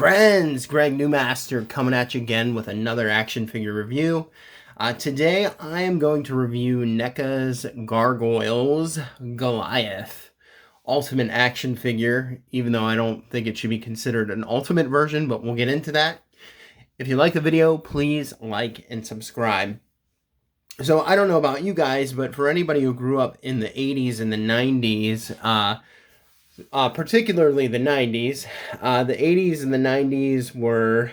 Friends, Greg Newmaster coming at you again with another action figure review. Today I am going to review Neca's Gargoyles Goliath ultimate action figure, even though I don't think it should be considered an ultimate version, but we'll get into that. If you like the video, please like and subscribe. So I don't know about you guys, but for anybody who grew up in the 80s and the 90s, particularly the 90s. The 80s and the 90s were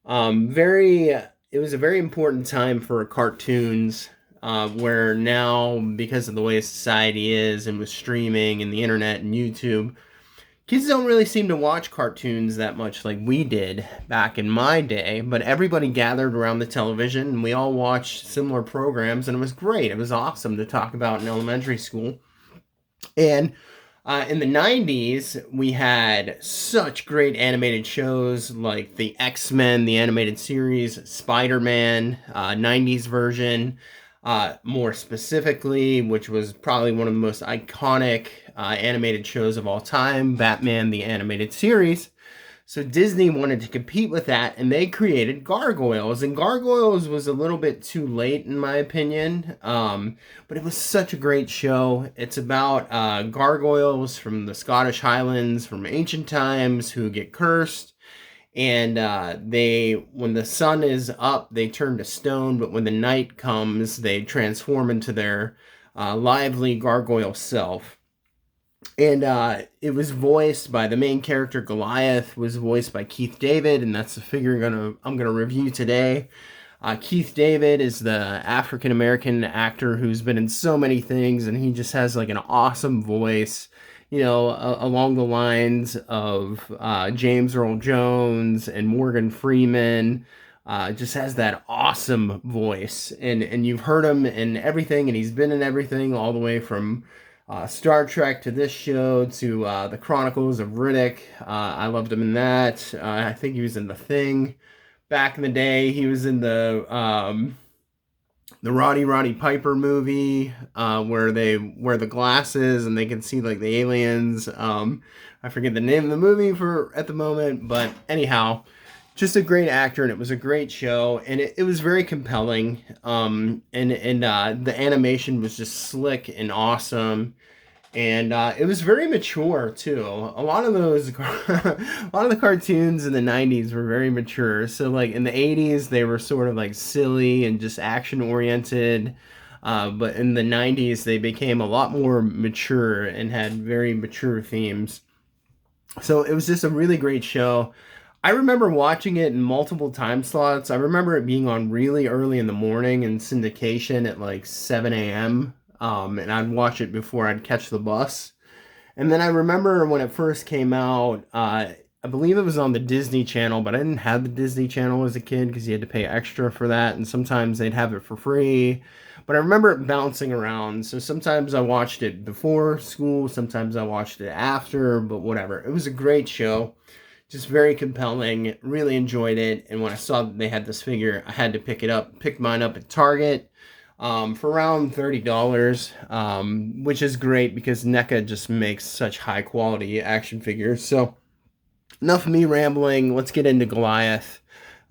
it was a very important time for cartoons, where now, because of the way society is and with streaming and the internet and YouTube, kids don't really seem to watch cartoons that much like we did back in my day, but everybody gathered around the television and we all watched similar programs, and it was great. It was awesome to talk about in elementary school. And in the 90s, we had such great animated shows like the X-Men, the animated series, Spider-Man, 90s version, more specifically, which was probably one of the most iconic animated shows of all time, Batman, the animated series. So Disney wanted to compete with that, and they created Gargoyles. And Gargoyles was a little bit too late, in my opinion, but it was such a great show. It's about gargoyles from the Scottish Highlands, from ancient times, who get cursed. And when the sun is up, they turn to stone, but when the night comes, they transform into their lively gargoyle self. And it was voiced by the main character. Goliath was voiced by Keith David, and that's the figure I'm gonna review today. Keith David is the African-American actor who's been in so many things, and he just has like an awesome voice, you know, along the lines of James Earl Jones and Morgan Freeman. Just has that awesome voice, and you've heard him in everything, and he's been in everything, all the way from Star Trek to this show to the Chronicles of Riddick. I loved him in that. I think he was in The Thing back in the day. He was in the Roddy Piper movie, where they wear the glasses and they can see like the aliens. I forget the name of the movie at the moment, but anyhow, just a great actor, and it was a great show, and it was very compelling. And the animation was just slick and awesome, and it was very mature too. A lot of the cartoons in the 90s were very mature. So like in the 80s, they were sort of like silly and just action oriented. But in the 90s, they became a lot more mature and had very mature themes. So it was just a really great show. I remember watching it in multiple time slots. I remember it being on really early in the morning in syndication at like 7 a.m. And I'd watch it before I'd catch the bus. And then I remember when it first came out, I believe it was on the Disney Channel, but I didn't have the Disney Channel as a kid because you had to pay extra for that. And sometimes they'd have it for free. But I remember it bouncing around. So sometimes I watched it before school, sometimes I watched it after, but whatever. It was a great show. Just very compelling, really enjoyed it, and when I saw that they had this figure, I had to pick mine up at Target for around $30, which is great because NECA just makes such high quality action figures. So enough of me rambling, let's get into Goliath,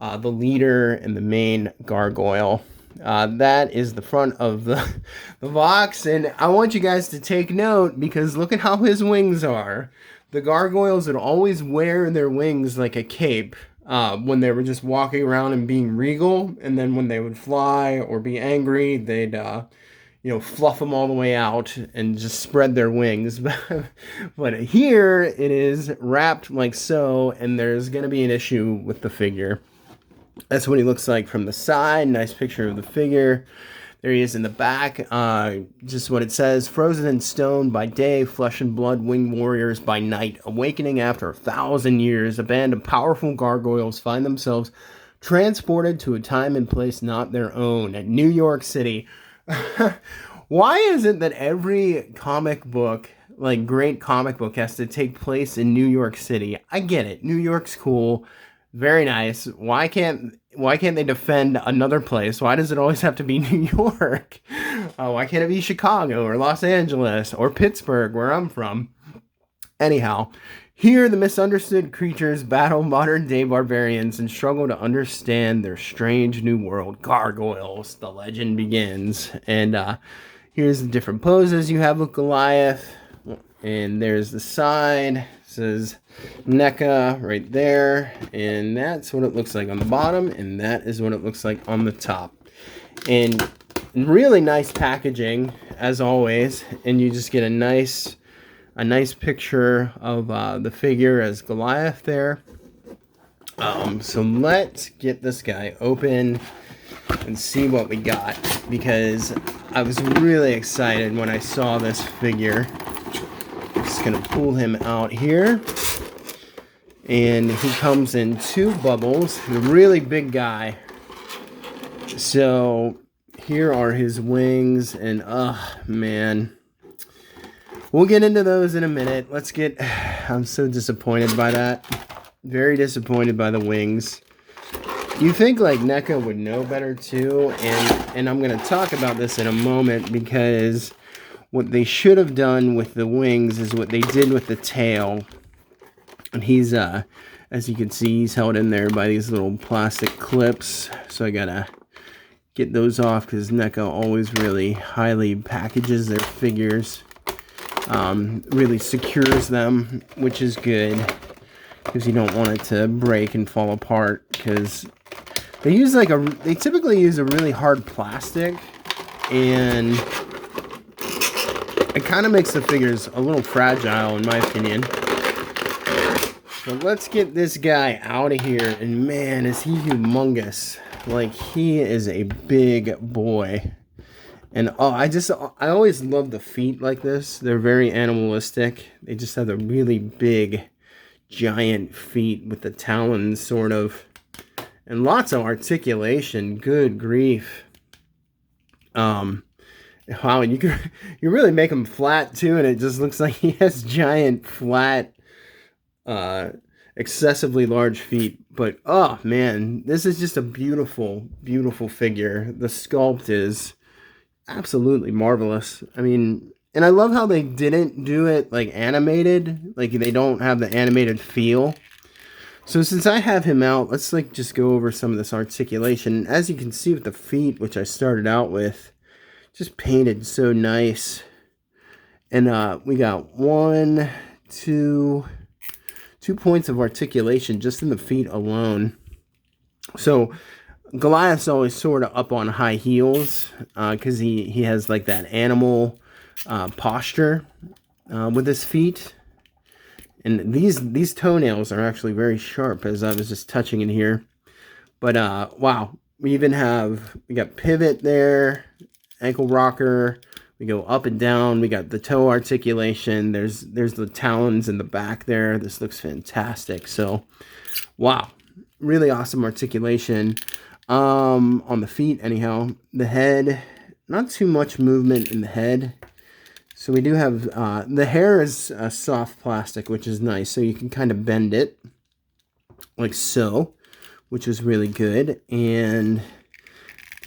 the leader and the main gargoyle. That is the front of the box, and I want you guys to take note because look at how his wings are. The gargoyles would always wear their wings like a cape when they were just walking around and being regal, and then when they would fly or be angry, they'd fluff them all the way out and just spread their wings. But here it is wrapped like so, and there's going to be an issue with the figure. That's what he looks like from the side. Nice picture of the figure. There he is in the back. Just what it says: frozen in stone by day, flesh and blood winged warriors by night. Awakening after 1,000 years, a band of powerful gargoyles find themselves transported to a time and place not their own at New York City. Why is it that every comic book, like great comic book, has to take place in New York City? I get it. New York's cool. Very nice. Why can't they defend another place? Why does it always have to be New York? Why can't it be Chicago or Los Angeles or Pittsburgh, where I'm from? Anyhow, Here, the misunderstood creatures battle modern-day barbarians and struggle to understand their strange new world. Gargoyles, the legend begins. And here's the different poses you have with Goliath. And there's the side. It says Neca right there. And that's what it looks like on the bottom. And that is what it looks like on the top. And really nice packaging, as always. And you just get a nice picture of the figure as Goliath there. So let's get this guy open and see what we got, because I was really excited when I saw this figure. I'm just gonna pull him out here, and he comes in 2 bubbles. A really big guy. So here are his wings, and man, we'll get into those in a minute. I'm so disappointed by that. Very disappointed by the wings. You think like Neca would know better too, and I'm going to talk about this in a moment, because what they should have done with the wings is what they did with the tail. And he's, as you can see, he's held in there by these little plastic clips. So I got to get those off, because Neca always really highly packages their figures. Really secures them, which is good, because you don't want it to break and fall apart, because they typically use a really hard plastic, and it kind of makes the figures a little fragile, in my opinion. So let's get this guy out of here, and man, is he humongous. Like, he is a big boy. And I always love the feet like this. They're very animalistic. They just have the really big, giant feet with the talons, sort of. And lots of articulation. Good grief. Wow, and you really make him flat too, and it just looks like he has giant, flat, excessively large feet. But oh man, this is just a beautiful, beautiful figure. The sculpt is absolutely marvelous. I mean, and I love how they didn't do it like animated. Like, they don't have the animated feel. So since I have him out, let's like just go over some of this articulation. As you can see with the feet, which I started out with, just painted so nice. And we got 2 points of articulation just in the feet alone. So Goliath's always sort of up on high heels, because he has like that animal posture with his feet. And these toenails are actually very sharp, as I was just touching in here. But wow, we got pivot there, ankle rocker. We go up and down. We got the toe articulation. There's the talons in the back there. This looks fantastic. So wow, really awesome articulation. On the feet, anyhow. The head, not too much movement in the head. So we do have, the hair is soft plastic, which is nice. So you can kind of bend it, like so, which is really good. And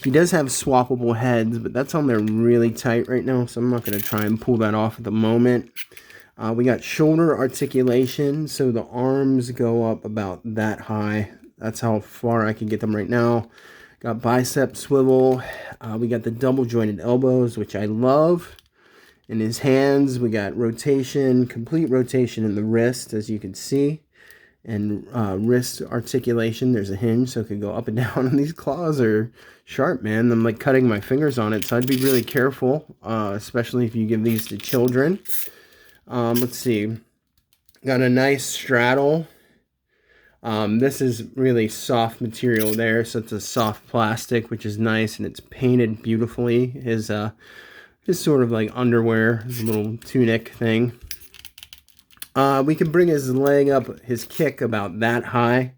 he does have swappable heads, but that's on there really tight right now, so I'm not going to try and pull that off at the moment. We got shoulder articulation, so the arms go up about that high. That's how far I can get them right now. Got bicep swivel. We got the double jointed elbows, which I love. In his hands, we got rotation, complete rotation in the wrist, as you can see. And wrist articulation, there's a hinge, so it can go up and down. And these claws are sharp, man. I'm like cutting my fingers on it, so I'd be really careful, especially if you give these to children. Let's see. Got a nice straddle. This is really soft material there, so it's a soft plastic, which is nice, and it's painted beautifully. His sort of like underwear, his little tunic thing. We can bring his leg up, his kick about that high,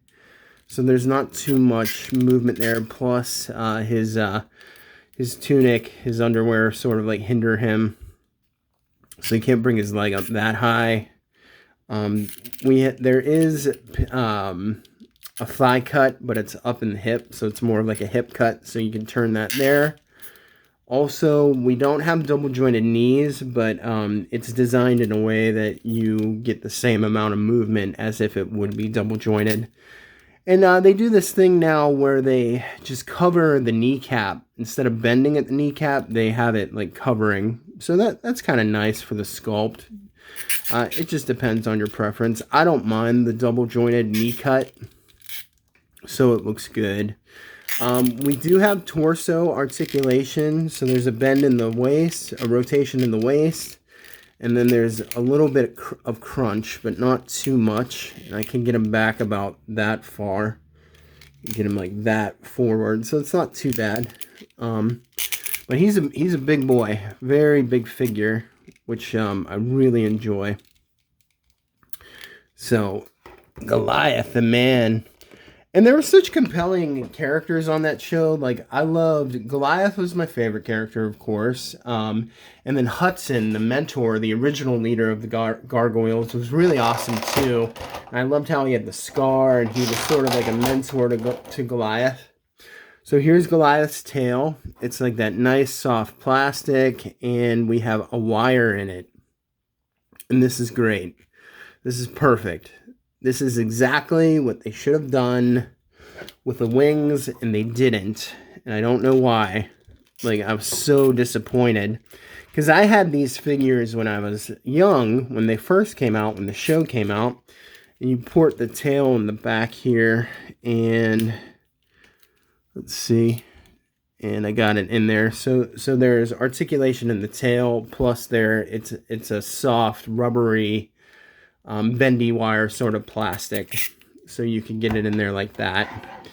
so there's not too much movement there. Plus, his tunic, his underwear sort of like hinder him, so he can't bring his leg up that high. There is a thigh cut, but it's up in the hip, so it's more of like a hip cut, so you can turn that there. Also, we don't have double jointed knees, but it's designed in a way that you get the same amount of movement as if it would be double jointed. And they do this thing now where they just cover the kneecap. Instead of bending at the kneecap, they have it like covering. So that's kind of nice for the sculpt. It just depends on your preference. I don't mind the double jointed knee cut, so it looks good. We do have torso articulation, so there's a bend in the waist, a rotation in the waist, and then there's a little bit of crunch, but not too much. And I can get him back about that far, get him like that forward, so it's not too bad. But he's a big boy, very big figure, which I really enjoy. So Goliath, the man. And there were such compelling characters on that show. Like, I loved... Goliath was my favorite character, of course. And then Hudson, the mentor, the original leader of the Gargoyles, was really awesome, too. And I loved how he had the scar, and he was sort of like a mentor to Goliath. So here's Goliath's tail. It's like that nice, soft plastic, and we have a wire in it. And this is great. This is perfect. This is exactly what they should have done with the wings, and they didn't. And I don't know why. Like, I was so disappointed. Because I had these figures when I was young, when they first came out, when the show came out. And you port the tail in the back here, and let's see. And I got it in there. So there's articulation in the tail, plus it's a soft, rubbery, bendy wire sort of plastic, so you can get it in there like that,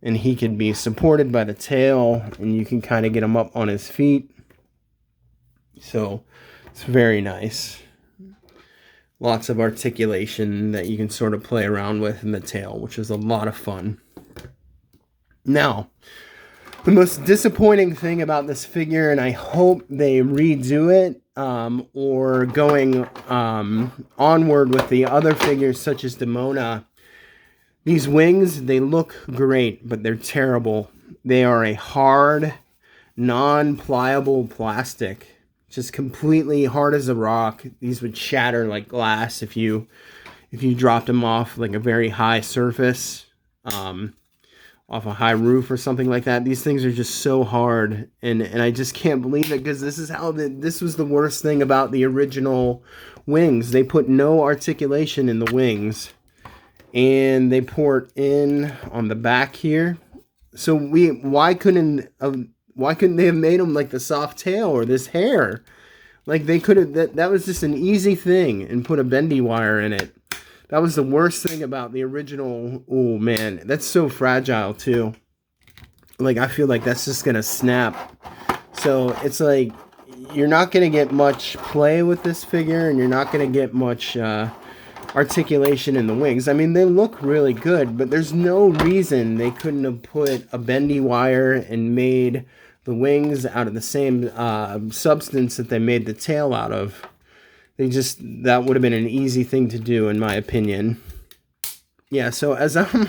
and he can be supported by the tail, and you can kind of get him up on his feet. So it's very nice. Lots of articulation that you can sort of play around with in the tail, which is a lot of fun. Now, the most disappointing thing about this figure, and I hope they redo it, or going onward with the other figures such as Demona. These wings, they look great, but they're terrible. They are a hard, non-pliable plastic. Just completely hard as a rock. These would shatter like glass if you dropped them off like a very high surface. Off a high roof or something like that. These things are just so hard, and I just can't believe it, because this was the worst thing about the original wings. They put no articulation in the wings, and they port in on the back here. So why couldn't they have made them like the soft tail or this hair? Like, they could have, that was just an easy thing, and put a bendy wire in it. That was the worst thing about the original. Oh, man. That's so fragile, too. Like, I feel like that's just going to snap. So, it's like, you're not going to get much play with this figure, and you're not going to get much articulation in the wings. I mean, they look really good, but there's no reason they couldn't have put a bendy wire and made the wings out of the same substance that they made the tail out of. That would have been an easy thing to do, in my opinion. Yeah, so as I'm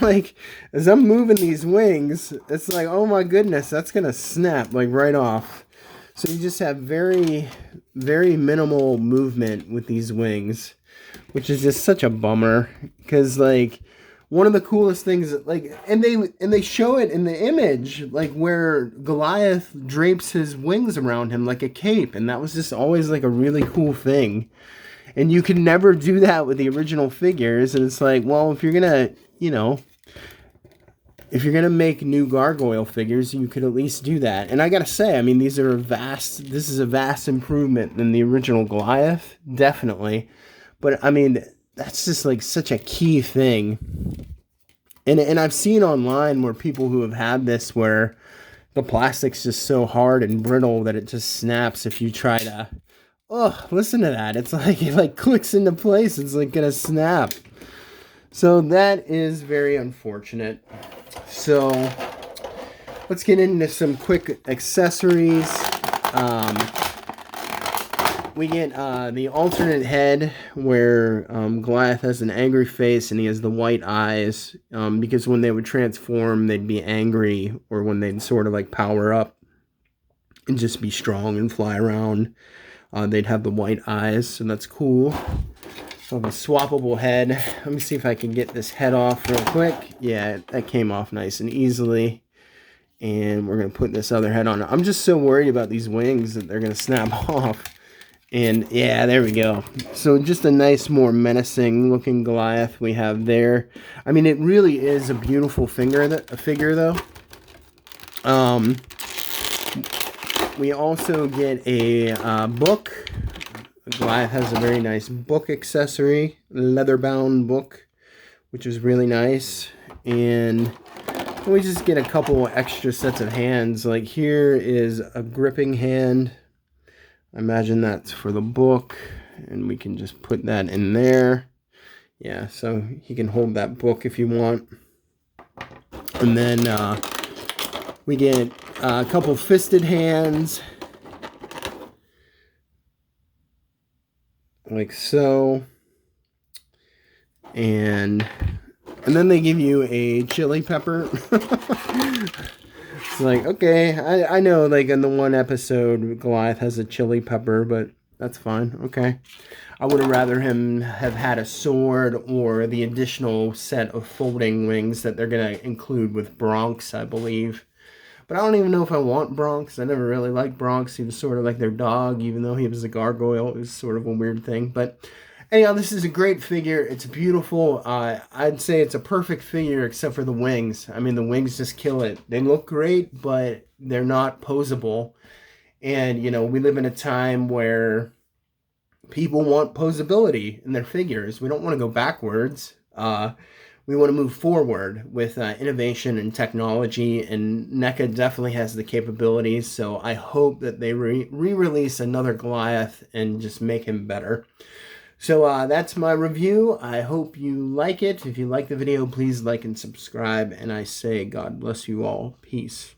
moving these wings, it's like, oh my goodness, that's going to snap, like, right off. So you just have very, very minimal movement with these wings, which is just such a bummer. Because, like, one of the coolest things, like, and they show it in the image, like, where Goliath drapes his wings around him like a cape, and that was just always, like, a really cool thing. And you can never do that with the original figures, and it's like, well, if you're gonna, if you're gonna make new gargoyle figures, you could at least do that. And I gotta say, I mean, this is a vast improvement than the original Goliath, definitely. But, I mean, that's just, like, such a key thing. And I've seen online where people who have had this, where the plastic's just so hard and brittle that it just snaps if you try to... Oh, listen to that. It's like, it, like, clicks into place. It's, like, gonna snap. So that is very unfortunate. So let's get into some quick accessories. We get the alternate head, where Goliath has an angry face and he has the white eyes, because when they would transform, they'd be angry, or when they'd sort of like power up. and just be strong and fly around. They'd have the white eyes, so that's cool. So I have a swappable head. Let me see if I can get this head off real quick. Yeah, that came off nice and easily. And we're going to put this other head on. I'm just so worried about these wings that they're going to snap off. And yeah, there we go. So just a nice, more menacing looking Goliath we have there. I mean, it really is a beautiful figure though. We also get a book. Goliath has a very nice book accessory, leather-bound book, which is really nice. And we just get a couple extra sets of hands. Like here is a gripping hand. I imagine that's for the book, and we can just put that in there. Yeah, so he can hold that book if you want. And then we get a couple fisted hands, like so. And then they give you a chili pepper. It's like, okay, I know, like in the one episode, Goliath has a chili pepper, but that's fine. Okay. I would have rather him have had a sword or the additional set of folding wings that they're going to include with Bronx, I believe. But I don't even know if I want Bronx. I never really liked Bronx. He was sort of like their dog, even though he was a gargoyle. It was sort of a weird thing. But anyhow, this is a great figure. It's beautiful. I'd say it's a perfect figure except for the wings. I mean, the wings just kill it. They look great, but they're not posable. And, you know, we live in a time where people want posability in their figures. We don't want to go backwards. We want to move forward with innovation and technology, and Neca definitely has the capabilities, so I hope that they re-release another Goliath and just make him better. So that's my review. I hope you like it. If you like the video, please like and subscribe, and I say God bless you all. Peace.